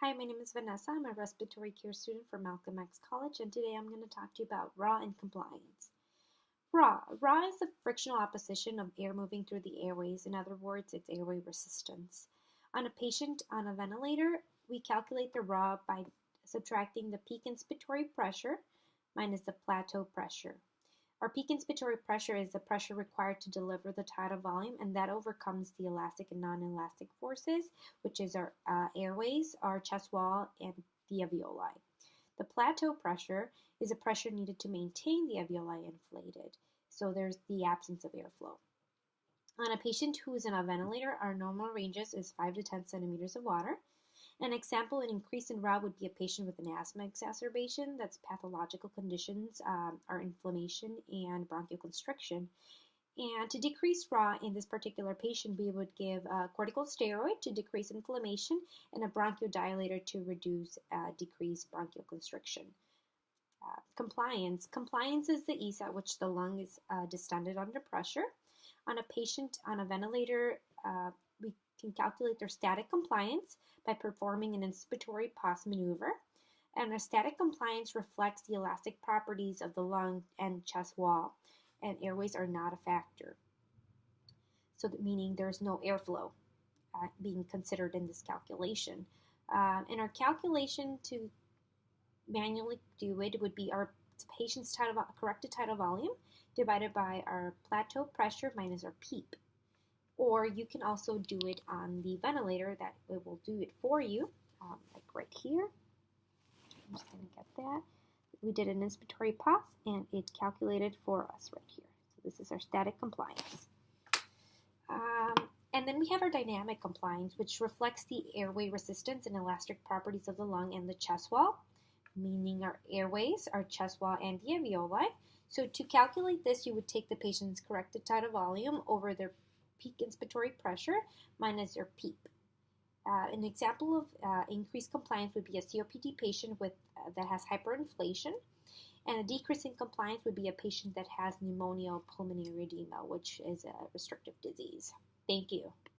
Hi, my name is Vanessa. I'm a respiratory care student for Malcolm X College, and today I'm going to talk to you about RAW and compliance. RAW is the frictional opposition of air moving through the airways. In other words, it's airway resistance. On a patient on a ventilator, we calculate the RAW by subtracting the peak inspiratory pressure minus the plateau pressure. Our peak inspiratory pressure is the pressure required to deliver the tidal volume, and that overcomes the elastic and non-elastic forces, which is our airways, our chest wall, and the alveoli. The plateau pressure is a pressure needed to maintain the alveoli inflated, so there's the absence of airflow. On a patient who is in a ventilator, our normal ranges is 5 to 10 centimeters of water. An example, an increase in RAW would be a patient with an asthma exacerbation. That's pathological conditions are inflammation and bronchoconstriction. And to decrease RAW in this particular patient, we would give a corticosteroid to decrease inflammation and a bronchodilator to decrease bronchoconstriction. Compliance. Compliance is the ease at which the lung is distended under pressure. On a patient on a ventilator, we can calculate their static compliance by performing an inspiratory pause maneuver. And a static compliance reflects the elastic properties of the lung and chest wall, and airways are not a factor. So that meaning there's no airflow being considered in this calculation. And our calculation to manually do it would be our patient's corrected tidal volume divided by our plateau pressure minus our PEEP. Or you can also do it on the ventilator, that it will do it for you, like right here. I'm just going to get that. We did an inspiratory pause, and it calculated for us right here. So this is our static compliance. And then we have our dynamic compliance, which reflects the airway resistance and elastic properties of the lung and the chest wall, meaning our airways, our chest wall, and the alveoli. So to calculate this, you would take the patient's corrected tidal volume over their peak inspiratory pressure minus their PEEP. An example of increased compliance would be a COPD patient that has hyperinflation, and a decrease in compliance would be a patient that has pneumonia or pulmonary edema, which is a restrictive disease. Thank you.